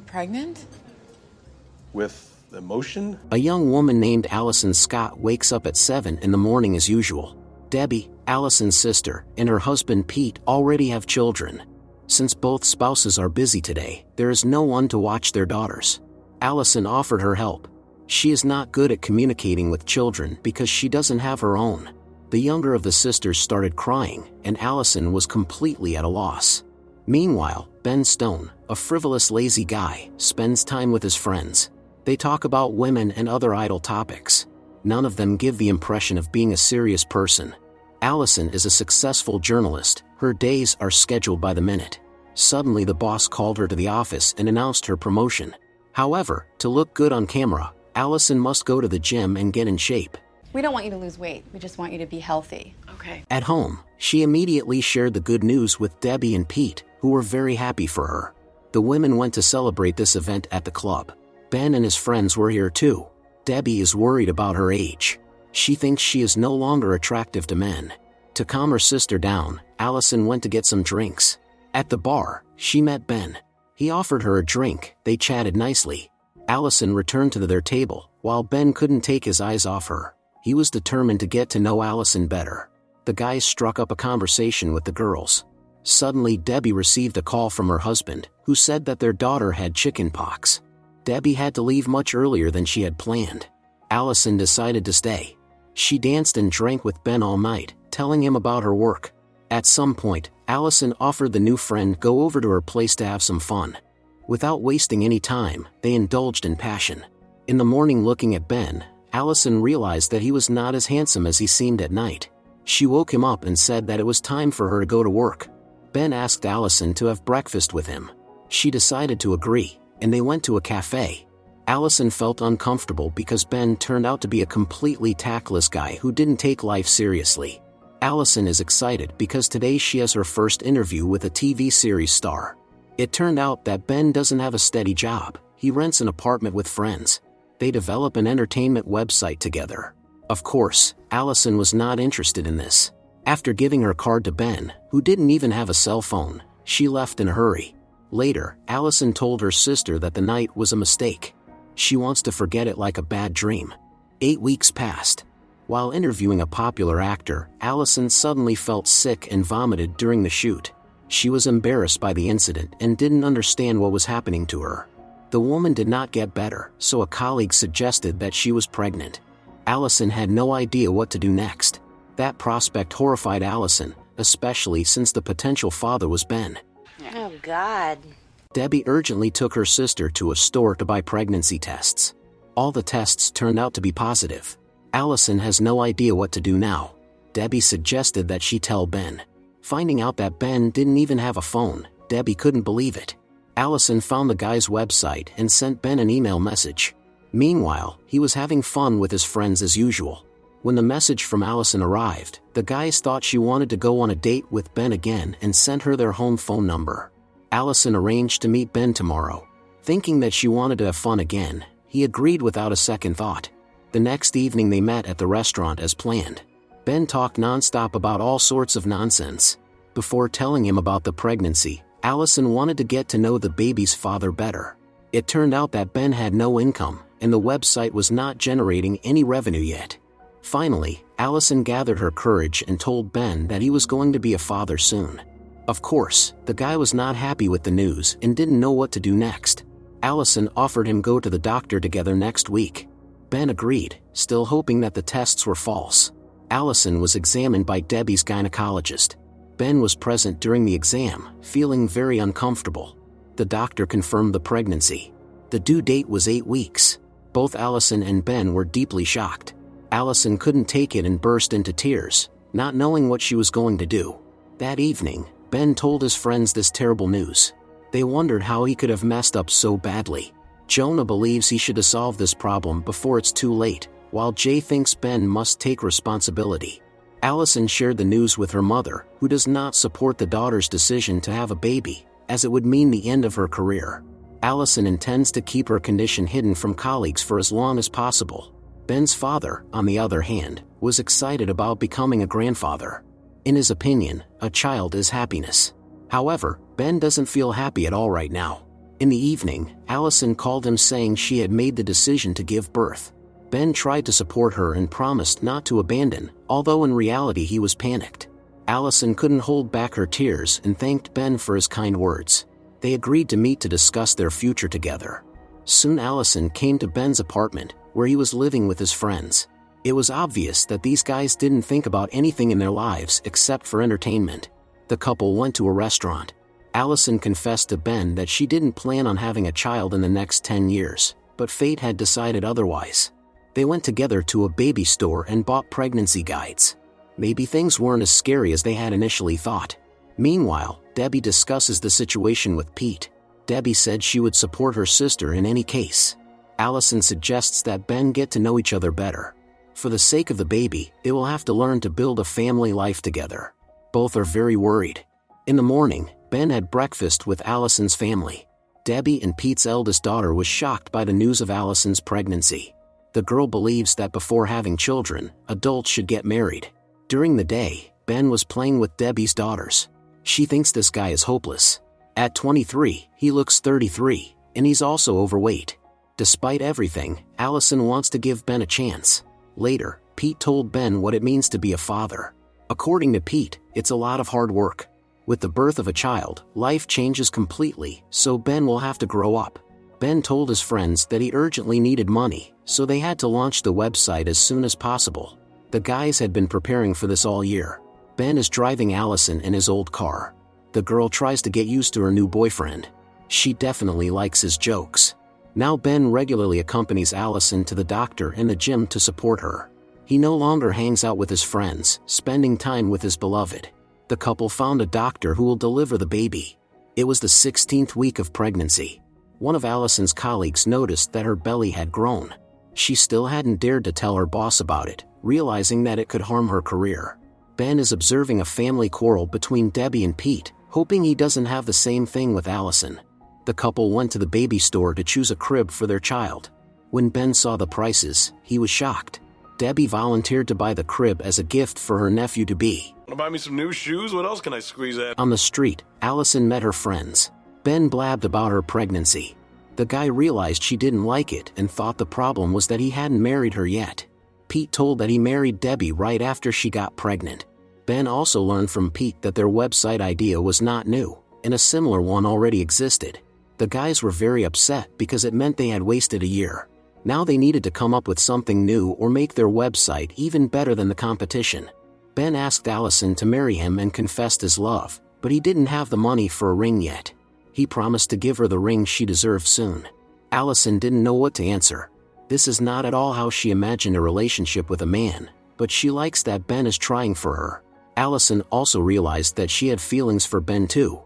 pregnant? With emotion? A young woman named Alison Scott wakes up at 7 in the morning as usual. Debbie, Alison's sister, and her husband Pete already have children. Since both spouses are busy today, there is no one to watch their daughters. Alison offered her help. She is not good at communicating with children because she doesn't have her own. The younger of the sisters started crying, and Alison was completely at a loss. Meanwhile, Ben Stone, a frivolous lazy guy, spends time with his friends. They talk about women and other idle topics. None of them give the impression of being a serious person. Alison is a successful journalist. Her days are scheduled by the minute. Suddenly the boss called her to the office and announced her promotion. However, to look good on camera, Alison must go to the gym and get in shape. We don't want you to lose weight. We just want you to be healthy. Okay. At home, she immediately shared the good news with Debbie and Pete, who were very happy for her. The women went to celebrate this event at the club. Ben and his friends were here too. Debbie is worried about her age. She thinks she is no longer attractive to men. To calm her sister down, Alison went to get some drinks. At the bar, she met Ben. He offered her a drink. They chatted nicely. Alison returned to their table, while Ben couldn't take his eyes off her. He was determined to get to know Alison better. The guys struck up a conversation with the girls. Suddenly Debbie received a call from her husband, who said that their daughter had chicken pox. Debbie had to leave much earlier than she had planned. Alison decided to stay. She danced and drank with Ben all night, telling him about her work. At some point, Alison offered the new friend go over to her place to have some fun. Without wasting any time, they indulged in passion. In the morning, looking at Ben, Alison realized that he was not as handsome as he seemed at night. She woke him up and said that it was time for her to go to work. Ben asked Alison to have breakfast with him. She decided to agree, and they went to a cafe. Alison felt uncomfortable because Ben turned out to be a completely tactless guy who didn't take life seriously. Alison is excited because today she has her first interview with a TV series star. It turned out that Ben doesn't have a steady job. He rents an apartment with friends. They develop an entertainment website together. Of course, Alison was not interested in this. After giving her card to Ben, who didn't even have a cell phone, she left in a hurry. Later, Alison told her sister that the night was a mistake. She wants to forget it like a bad dream. 8 weeks passed. While interviewing a popular actor, Alison suddenly felt sick and vomited during the shoot. She was embarrassed by the incident and didn't understand what was happening to her. The woman did not get better, so a colleague suggested that she was pregnant. Alison had no idea what to do next. That prospect horrified Alison, especially since the potential father was Ben. Oh, God. Debbie urgently took her sister to a store to buy pregnancy tests. All the tests turned out to be positive. Alison has no idea what to do now. Debbie suggested that she tell Ben. Finding out that Ben didn't even have a phone, Debbie couldn't believe it. Alison found the guy's website and sent Ben an email message. Meanwhile, he was having fun with his friends as usual. When the message from Alison arrived, the guys thought she wanted to go on a date with Ben again and sent her their home phone number. Alison arranged to meet Ben tomorrow. Thinking that she wanted to have fun again, he agreed without a second thought. The next evening they met at the restaurant as planned. Ben talked nonstop about all sorts of nonsense. Before telling him about the pregnancy, Alison wanted to get to know the baby's father better. It turned out that Ben had no income, and the website was not generating any revenue yet. Finally, Alison gathered her courage and told Ben that he was going to be a father soon. Of course, the guy was not happy with the news and didn't know what to do next. Alison offered him go to the doctor together next week. Ben agreed, still hoping that the tests were false. Alison was examined by Debbie's gynecologist. Ben was present during the exam, feeling very uncomfortable. The doctor confirmed the pregnancy. The due date was 8 weeks. Both Alison and Ben were deeply shocked. Alison couldn't take it and burst into tears, not knowing what she was going to do. That evening, Ben told his friends this terrible news. They wondered how he could have messed up so badly. Jonah believes he should have solved this problem before it's too late, while Jay thinks Ben must take responsibility. Alison shared the news with her mother, who does not support the daughter's decision to have a baby, as it would mean the end of her career. Alison intends to keep her condition hidden from colleagues for as long as possible. Ben's father, on the other hand, was excited about becoming a grandfather. In his opinion, a child is happiness. However, Ben doesn't feel happy at all right now. In the evening, Alison called him saying she had made the decision to give birth. Ben tried to support her and promised not to abandon, although in reality he was panicked. Alison couldn't hold back her tears and thanked Ben for his kind words. They agreed to meet to discuss their future together. Soon Alison came to Ben's apartment, where he was living with his friends. It was obvious that these guys didn't think about anything in their lives except for entertainment. The couple went to a restaurant. Alison confessed to Ben that she didn't plan on having a child in the next 10 years, but fate had decided otherwise. They went together to a baby store and bought pregnancy guides. Maybe things weren't as scary as they had initially thought. Meanwhile, Debbie discusses the situation with Pete. Debbie said she would support her sister in any case. Alison suggests that Ben get to know each other better. For the sake of the baby, they will have to learn to build a family life together. Both are very worried. In the morning, Ben had breakfast with Alison's family. Debbie and Pete's eldest daughter was shocked by the news of Alison's pregnancy. The girl believes that before having children, adults should get married. During the day, Ben was playing with Debbie's daughters. She thinks this guy is hopeless. At 23, he looks 33, and he's also overweight. Despite everything, Alison wants to give Ben a chance. Later, Pete told Ben what it means to be a father. According to Pete, it's a lot of hard work. With the birth of a child, life changes completely, so Ben will have to grow up. Ben told his friends that he urgently needed money, so they had to launch the website as soon as possible. The guys had been preparing for this all year. Ben is driving Alison in his old car. The girl tries to get used to her new boyfriend. She definitely likes his jokes. Now Ben regularly accompanies Alison to the doctor and the gym to support her. He no longer hangs out with his friends, spending time with his beloved. The couple found a doctor who will deliver the baby. It was the 16th week of pregnancy. One of Alison's colleagues noticed that her belly had grown. She still hadn't dared to tell her boss about it, realizing that it could harm her career. Ben is observing a family quarrel between Debbie and Pete, hoping he doesn't have the same thing with Alison. The couple went to the baby store to choose a crib for their child. When Ben saw the prices, he was shocked. Debbie volunteered to buy the crib as a gift for her nephew-to-be. Wanna buy me some new shoes? What else can I squeeze at? On the street, Alison met her friends. Ben blabbed about her pregnancy. The guy realized she didn't like it and thought the problem was that he hadn't married her yet. Pete told that he married Debbie right after she got pregnant. Ben also learned from Pete that their website idea was not new, and a similar one already existed. The guys were very upset because it meant they had wasted a year. Now they needed to come up with something new or make their website even better than the competition. Ben asked Alison to marry him and confessed his love, but he didn't have the money for a ring yet. He promised to give her the ring she deserved soon. Alison didn't know what to answer. This is not at all how she imagined a relationship with a man, but she likes that Ben is trying for her. Alison also realized that she had feelings for Ben too.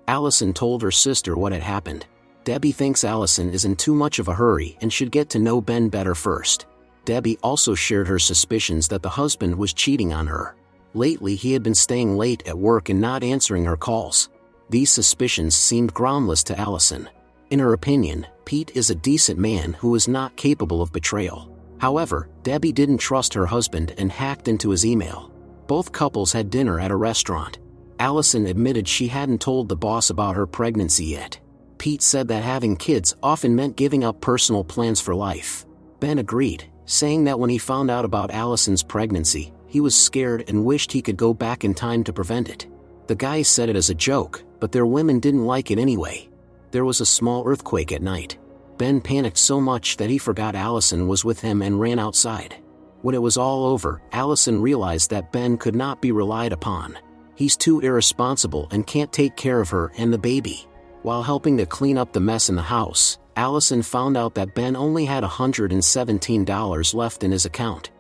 Alison told her sister what had happened. Debbie thinks Alison is in too much of a hurry and should get to know Ben better first. Debbie also shared her suspicions that the husband was cheating on her. Lately he had been staying late at work and not answering her calls. These suspicions seemed groundless to Alison. In her opinion, Pete is a decent man who is not capable of betrayal. However, Debbie didn't trust her husband and hacked into his email. Both couples had dinner at a restaurant. Alison admitted she hadn't told the boss about her pregnancy yet. Pete said that having kids often meant giving up personal plans for life. Ben agreed, saying that when he found out about Alison's pregnancy, he was scared and wished he could go back in time to prevent it. The guys said it as a joke, but their women didn't like it anyway. There was a small earthquake at night. Ben panicked so much that he forgot Alison was with him and ran outside. When it was all over, Alison realized that Ben could not be relied upon. He's too irresponsible and can't take care of her and the baby. While helping to clean up the mess in the house, Alison found out that Ben only had $117 left in his account.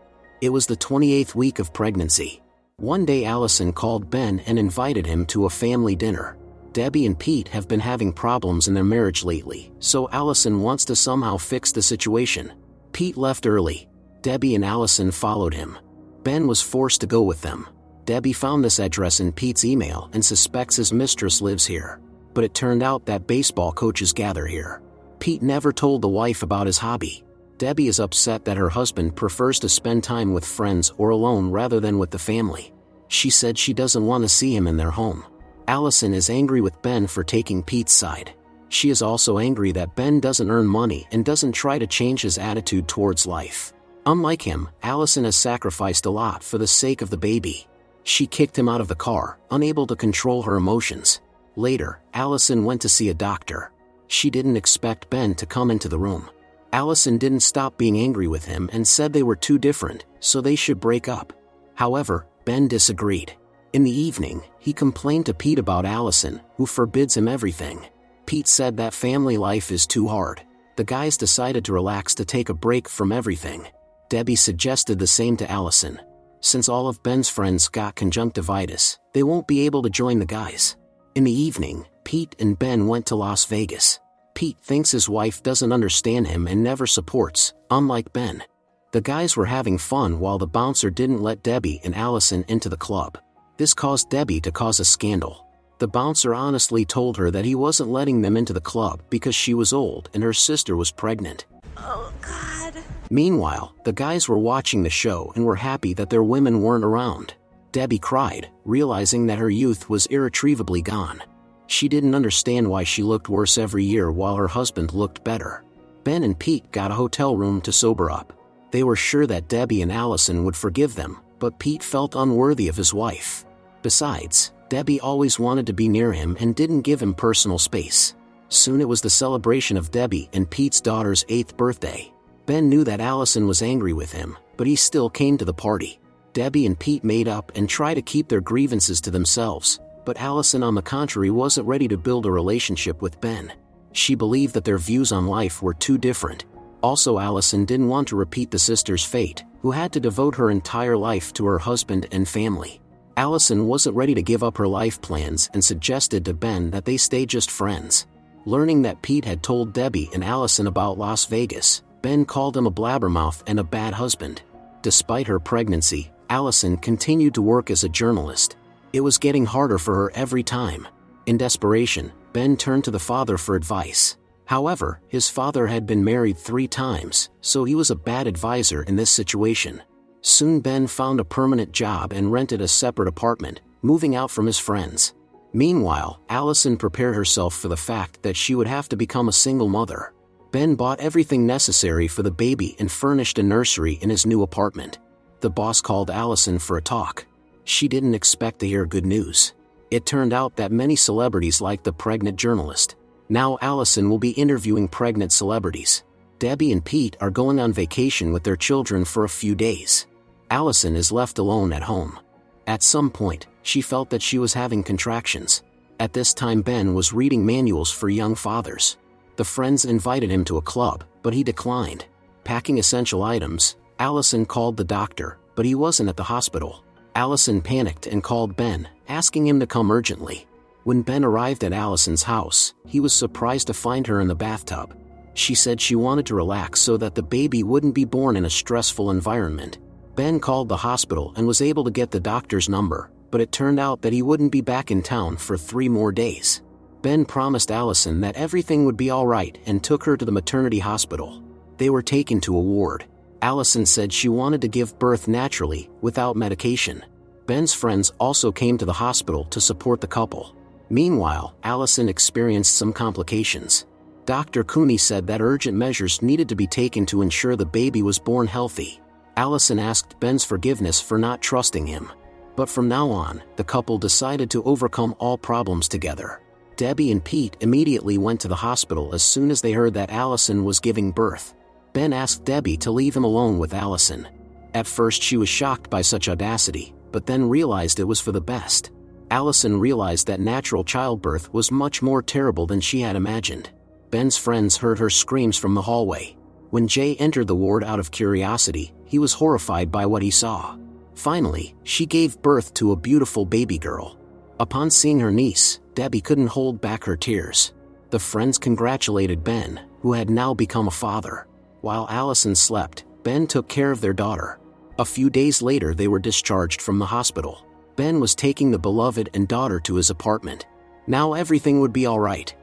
It was the 28th week of pregnancy. One day Alison called Ben and invited him to a family dinner. Debbie and Pete have been having problems in their marriage lately, so Alison wants to somehow fix the situation. Pete left early. Debbie and Alison followed him. Ben was forced to go with them. Debbie found this address in Pete's email and suspects his mistress lives here. But it turned out that baseball coaches gather here. Pete never told the wife about his hobby. Debbie is upset that her husband prefers to spend time with friends or alone rather than with the family. She said she doesn't want to see him in their home. Alison is angry with Ben for taking Pete's side. She is also angry that Ben doesn't earn money and doesn't try to change his attitude towards life. Unlike him, Alison has sacrificed a lot for the sake of the baby. She kicked him out of the car, unable to control her emotions. Later, Alison went to see a doctor. She didn't expect Ben to come into the room. Alison didn't stop being angry with him and said they were too different, so they should break up. However, Ben disagreed. In the evening, he complained to Pete about Alison, who forbids him everything. Pete said that family life is too hard. The guys decided to relax to take a break from everything. Debbie suggested the same to Alison. Since all of Ben's friends got conjunctivitis, they won't be able to join the guys. In the evening, Pete and Ben went to Las Vegas. Pete thinks his wife doesn't understand him and never supports, unlike Ben. The guys were having fun while the bouncer didn't let Debbie and Alison into the club. This caused Debbie to cause a scandal. The bouncer honestly told her that he wasn't letting them into the club because she was old and her sister was pregnant. Oh, God. Meanwhile, the guys were watching the show and were happy that their women weren't around. Debbie cried, realizing that her youth was irretrievably gone. She didn't understand why she looked worse every year while her husband looked better. Ben and Pete got a hotel room to sober up. They were sure that Debbie and Alison would forgive them, but Pete felt unworthy of his wife. Besides, Debbie always wanted to be near him and didn't give him personal space. Soon it was the celebration of Debbie and Pete's daughter's 8th birthday. Ben knew that Alison was angry with him, but he still came to the party. Debbie and Pete made up and tried to keep their grievances to themselves, but Alison on the contrary wasn't ready to build a relationship with Ben. She believed that their views on life were too different. Also, Alison didn't want to repeat the sister's fate, who had to devote her entire life to her husband and family. Alison wasn't ready to give up her life plans and suggested to Ben that they stay just friends. Learning that Pete had told Debbie and Alison about Las Vegas, Ben called him a blabbermouth and a bad husband. Despite her pregnancy, Alison continued to work as a journalist. It was getting harder for her every time. In desperation, Ben turned to the father for advice. However, his father had been married 3 times, so he was a bad advisor in this situation. Soon Ben found a permanent job and rented a separate apartment, moving out from his friends. Meanwhile, Alison prepared herself for the fact that she would have to become a single mother. Ben bought everything necessary for the baby and furnished a nursery in his new apartment. The boss called Alison for a talk. She didn't expect to hear good news. It turned out that many celebrities liked the pregnant journalist. Now Alison will be interviewing pregnant celebrities. Debbie and Pete are going on vacation with their children for a few days. Alison is left alone at home. At some point, she felt that she was having contractions. At this time, Ben was reading manuals for young fathers. The friends invited him to a club, but he declined. Packing essential items, Alison called the doctor, but he wasn't at the hospital. Alison panicked and called Ben, asking him to come urgently. When Ben arrived at Alison's house, he was surprised to find her in the bathtub. She said she wanted to relax so that the baby wouldn't be born in a stressful environment. Ben called the hospital and was able to get the doctor's number, but it turned out that he wouldn't be back in town for 3 more days. Ben promised Alison that everything would be all right and took her to the maternity hospital. They were taken to a ward. Alison said she wanted to give birth naturally, without medication. Ben's friends also came to the hospital to support the couple. Meanwhile, Alison experienced some complications. Dr. Cooney said that urgent measures needed to be taken to ensure the baby was born healthy. Alison asked Ben's forgiveness for not trusting him. But from now on, the couple decided to overcome all problems together. Debbie and Pete immediately went to the hospital as soon as they heard that Alison was giving birth. Ben asked Debbie to leave him alone with Alison. At first she was shocked by such audacity, but then realized it was for the best. Alison realized that natural childbirth was much more terrible than she had imagined. Ben's friends heard her screams from the hallway. When Jay entered the ward out of curiosity, he was horrified by what he saw. Finally, she gave birth to a beautiful baby girl. Upon seeing her niece, Debbie couldn't hold back her tears. The friends congratulated Ben, who had now become a father. While Alison slept, Ben took care of their daughter. A few days later they were discharged from the hospital. Ben was taking the beloved and daughter to his apartment. Now everything would be all right.